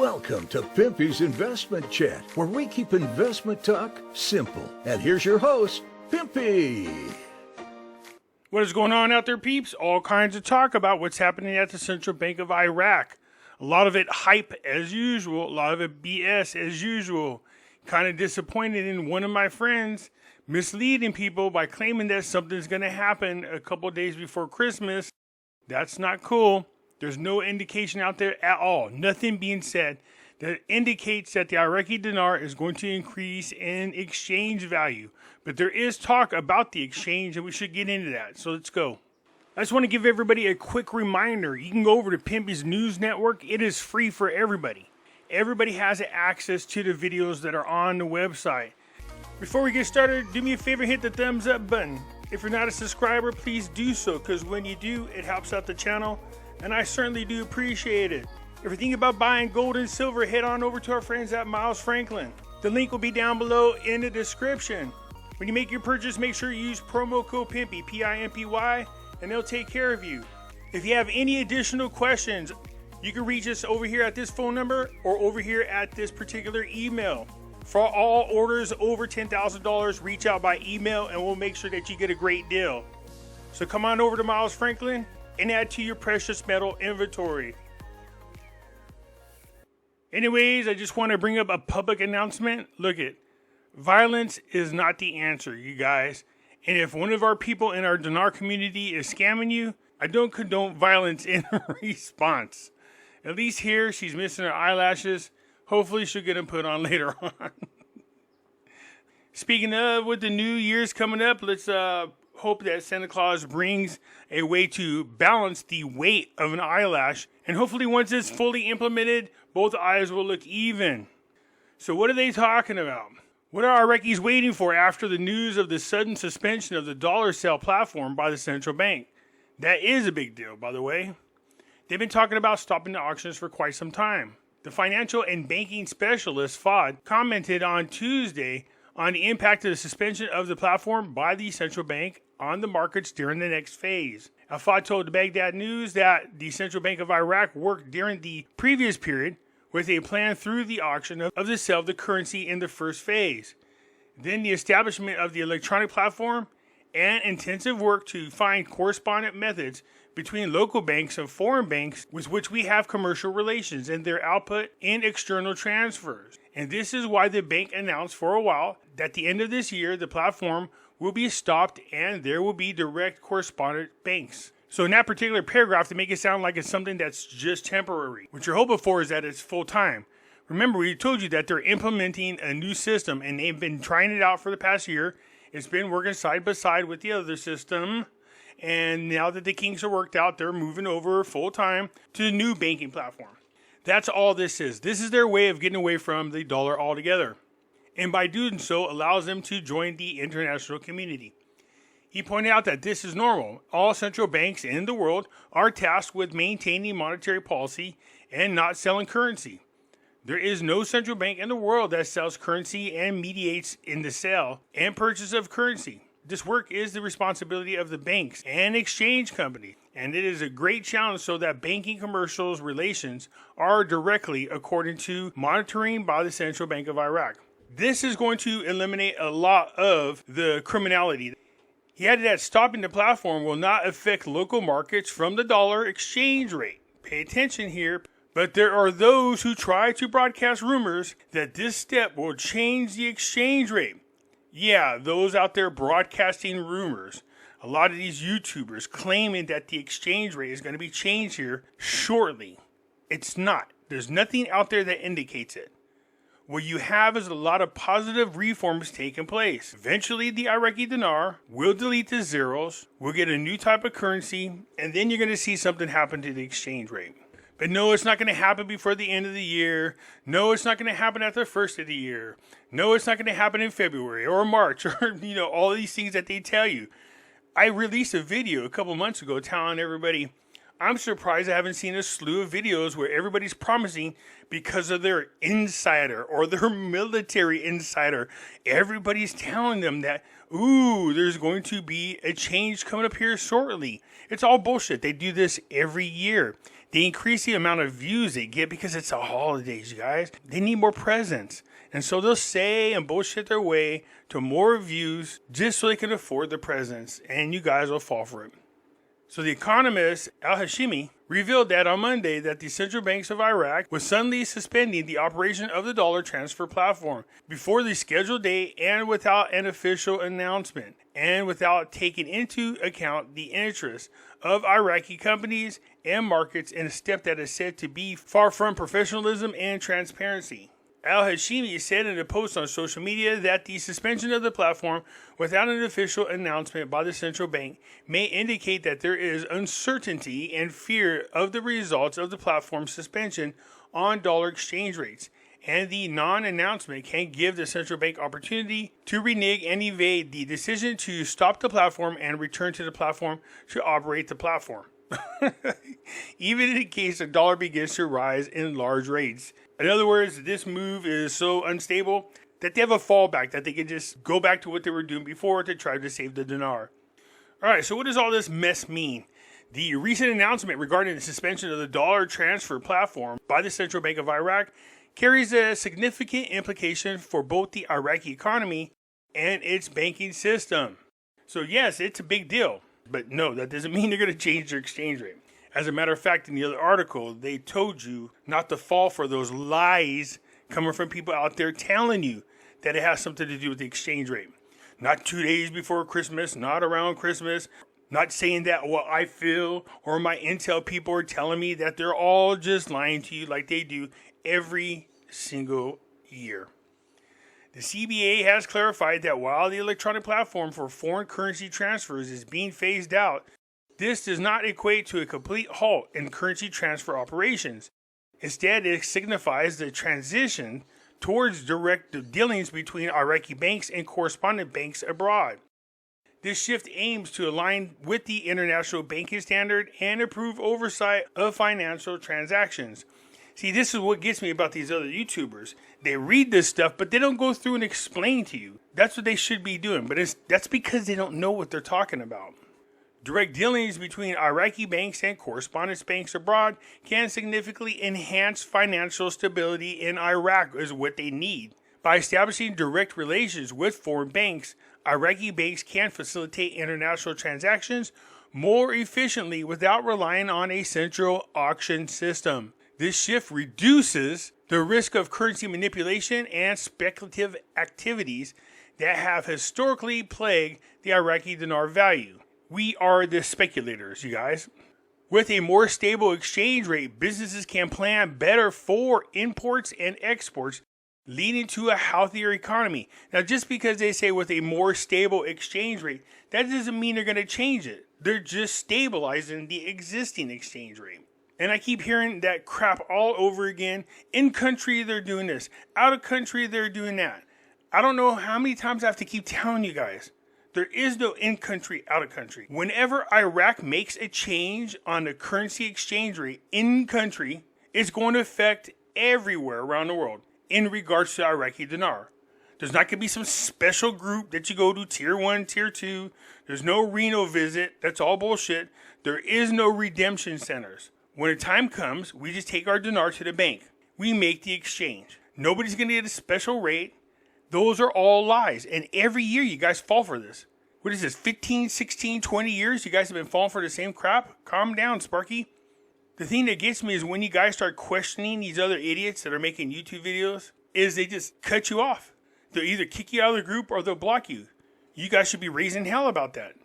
Welcome to Pimpy's Investment Chat, where we keep investment talk simple. And here's your host, Pimpy. What is going on out there, peeps? All kinds of talk about what's happening at the Central Bank of Iraq. A lot of it hype as usual, a lot of it BS as usual. Kind of disappointed in one of my friends misleading people by claiming that something's going to happen a couple days before Christmas. That's not cool. There's no indication out there at all, nothing being said that indicates that the Iraqi Dinar is going to increase in exchange value. But there is talk about the exchange, and we should get into that. So let's go. I just want to give everybody a quick reminder. You can go over to Pimpy's News Network. It is free for everybody. Everybody has access to the videos that are on the website. Before we get started, do me a favor, hit the thumbs up button. If you're not a subscriber, please do so, because when you do, it helps out the channel. And I certainly do appreciate it. If you're thinking about buying gold and silver, head on over to our friends at Miles Franklin. The link will be down below in the description. When you make your purchase, make sure you use promo code Pimpy, P-I-M-P-Y, and they'll take care of you. If you have any additional questions, you can reach us over here at this phone number or over here at this particular email. For all orders over $10,000, reach out by email and we'll make sure that you get a great deal. So come on over to Miles Franklin and add to your precious metal inventory. Anyways, I just want to bring up a public announcement. Look it, violence is not the answer, you guys. And if one of our people in our Dinar community is scamming you, I don't condone violence in response. At least here, she's missing her eyelashes. Hopefully she'll get them put on later on. Speaking of, with the New Year's coming up, let's hope that Santa Claus brings a way to balance the weight of an eyelash. And hopefully once it's fully implemented, both eyes will look even. So what are they talking about? What are Iraqis waiting for after the news of the sudden suspension of the dollar sale platform by the central bank? That is a big deal, by the way. They've been talking about stopping the auctions for quite some time. The financial and banking specialist, Fad, commented on Tuesday on the impact of the suspension of the platform by the central bank on the markets during the next phase. Fad told the Baghdad News that the Central Bank of Iraq worked during the previous period with a plan through the auction of the sale of the currency in the first phase. Then the establishment of the electronic platform and intensive work to find correspondent methods between local banks and foreign banks with which we have commercial relations and their output in external transfers. And this is why the bank announced for a while that at the end of this year, the platform will be stopped and there will be direct correspondent banks. So in that particular paragraph, they make it sound like it's something that's just temporary. What you're hoping for is that it's full time. Remember, we told you that they're implementing a new system and they've been trying it out for the past year. It's been working side by side with the other system. And now that the kinks are worked out, they're moving over full time to the new banking platform. That's all this is. This is their way of getting away from the dollar altogether. And by doing so, allows them to join the international community. He pointed out that this is normal. All central banks in the world are tasked with maintaining monetary policy and not selling currency. There is no central bank in the world that sells currency and mediates in the sale and purchase of currency. This work is the responsibility of the banks and exchange companies, and it is a great challenge so that banking commercials relations are directly according to monitoring by the Central Bank of Iraq. This is going to eliminate a lot of the criminality. He added that stopping the platform will not affect local markets from the dollar exchange rate. Pay attention here. But there are those who try to broadcast rumors that this step will change the exchange rate. Yeah, those out there broadcasting rumors. A lot of these YouTubers claiming that the exchange rate is going to be changed here shortly. It's not. There's nothing out there that indicates it. What you have is a lot of positive reforms taking place. Eventually, the Iraqi Dinar will delete the zeros, we'll get a new type of currency, and then you're going to see something happen to the exchange rate. But no, it's not going to happen before the end of the year. No, it's not going to happen at the first of the year. No, it's not going to happen in February or March or, all these things that they tell you. I released a video a couple months ago telling everybody I'm surprised I haven't seen a slew of videos where everybody's promising because of their insider or their military insider. Everybody's telling them that, ooh, there's going to be a change coming up here shortly. It's all bullshit. They do this every year. They increase the amount of views they get because it's the holidays, you guys. They need more presents. And so they'll say and bullshit their way to more views just so they can afford the presents. And you guys will fall for it. So the economist Al-Hashimi revealed that on Monday that the central banks of Iraq was suddenly suspending the operation of the dollar transfer platform before the scheduled date and without an official announcement and without taking into account the interests of Iraqi companies and markets in a step that is said to be far from professionalism and transparency. Al-Hashimi said in a post on social media that the suspension of the platform without an official announcement by the central bank may indicate that there is uncertainty and fear of the results of the platform's suspension on dollar exchange rates, and the non-announcement can give the central bank opportunity to renege and evade the decision to stop the platform and return to the platform to operate the platform. Even in case the dollar begins to rise in large rates. In other words, this move is so unstable that they have a fallback, that they can just go back to what they were doing before to try to save the dinar. Alright, so what does all this mess mean? The recent announcement regarding the suspension of the dollar transfer platform by the Central Bank of Iraq carries a significant implication for both the Iraqi economy and its banking system. So yes, it's a big deal. But no, that doesn't mean they're going to change their exchange rate. As a matter of fact, in the other article, they told you not to fall for those lies coming from people out there telling you that it has something to do with the exchange rate. Not 2 days before Christmas, not around Christmas, not saying that what I feel or my intel people are telling me, that they're all just lying to you like they do every single year. The CBA has clarified that while the electronic platform for foreign currency transfers is being phased out, this does not equate to a complete halt in currency transfer operations. Instead, it signifies the transition towards direct dealings between Iraqi banks and correspondent banks abroad. This shift aims to align with the international banking standard and improve oversight of financial transactions. See, this is what gets me about these other YouTubers. They read this stuff, but they don't go through and explain to you. That's what they should be doing, but that's because they don't know what they're talking about. Direct dealings between Iraqi banks and correspondent banks abroad can significantly enhance financial stability in Iraq, is what they need. By establishing direct relations with foreign banks, Iraqi banks can facilitate international transactions more efficiently without relying on a central auction system. This shift reduces the risk of currency manipulation and speculative activities that have historically plagued the Iraqi dinar value. We are the speculators, you guys. With a more stable exchange rate, businesses can plan better for imports and exports, leading to a healthier economy. Now, just because they say with a more stable exchange rate, that doesn't mean they're going to change it. They're just stabilizing the existing exchange rate. And I keep hearing that crap all over again. In country, they're doing this. Out of country, they're doing that. I don't know how many times I have to keep telling you guys. There is no in country, out of country. Whenever Iraq makes a change on the currency exchange rate in country, it's going to affect everywhere around the world in regards to Iraqi dinar. There's not going to be some special group that you go to, tier 1, tier 2. There's no Reno visit. That's all bullshit. There is no redemption centers. When the time comes, we just take our dinar to the bank. We make the exchange. Nobody's going to get a special rate. Those are all lies. And every year you guys fall for this. What is this, 15, 16, 20 years? You guys have been falling for the same crap? Calm down, Sparky. The thing that gets me is when you guys start questioning these other idiots that are making YouTube videos, is they just cut you off. They'll either kick you out of the group or they'll block you. You guys should be raising hell about that.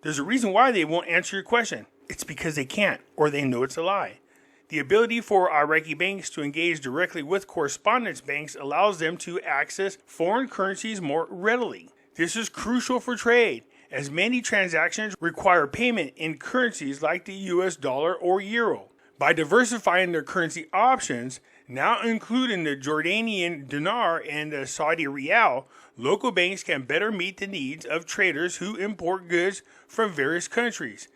There's a reason why they won't answer your question. It's because they can't, or they know it's a lie. The ability for Iraqi banks to engage directly with correspondent banks allows them to access foreign currencies more readily. This is crucial for trade, as many transactions require payment in currencies like the US dollar or euro. By diversifying their currency options, now including the Jordanian dinar and the Saudi rial, local banks can better meet the needs of traders who import goods from various countries.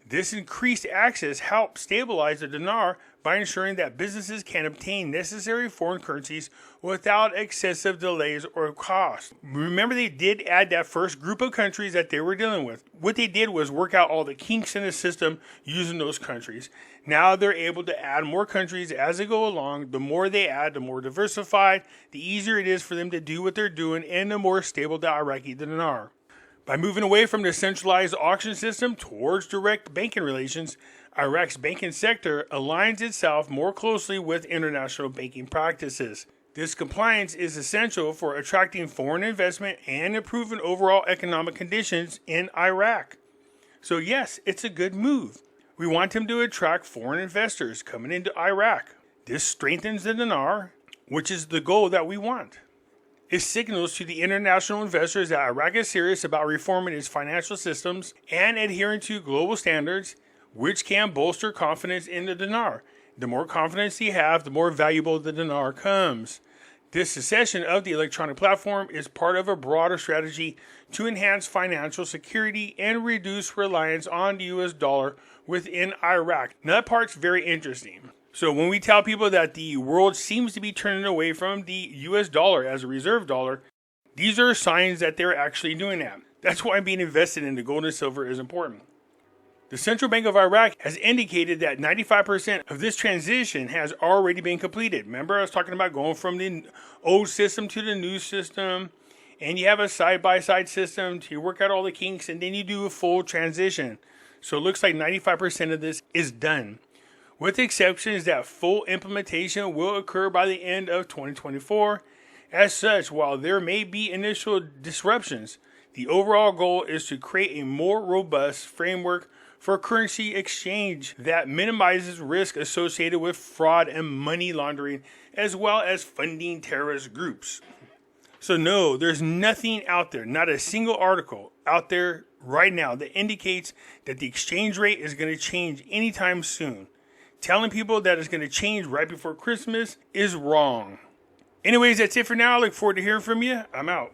This increased access helps stabilize the dinar by ensuring that businesses can obtain necessary foreign currencies without excessive delays or costs. Remember, they did add that first group of countries that they were dealing with. What they did was work out all the kinks in the system using those countries. Now they're able to add more countries as they go along. The more they add, the more diversified, the easier it is for them to do what they're doing, and the more stable the Iraqi dinar. By moving away from the centralized auction system towards direct banking relations, Iraq's banking sector aligns itself more closely with international banking practices. This compliance is essential for attracting foreign investment and improving overall economic conditions in Iraq. So yes, it's a good move. We want them to attract foreign investors coming into Iraq. This strengthens the dinar, which is the goal that we want. It signals to the international investors that Iraq is serious about reforming its financial systems and adhering to global standards, which can bolster confidence in the dinar. The more confidence you have, the more valuable the dinar comes. This secession of the electronic platform is part of a broader strategy to enhance financial security and reduce reliance on the US dollar within Iraq. Now that part's very interesting. So when we tell people that the world seems to be turning away from the US dollar as a reserve dollar, these are signs that they're actually doing that. That's why being invested in the gold and silver is important. The Central Bank of Iraq has indicated that 95% of this transition has already been completed. Remember, I was talking about going from the old system to the new system, and you have a side-by-side system to work out all the kinks, and then you do a full transition. So it looks like 95% of this is done, with the exceptions that full implementation will occur by the end of 2024. As such, while there may be initial disruptions, the overall goal is to create a more robust framework for currency exchange that minimizes risk associated with fraud and money laundering, as well as funding terrorist groups. So no, there's nothing out there, not a single article out there right now that indicates that the exchange rate is going to change anytime soon. Telling people that it's going to change right before Christmas is wrong. Anyways, that's it for now. I look forward to hearing from you. I'm out.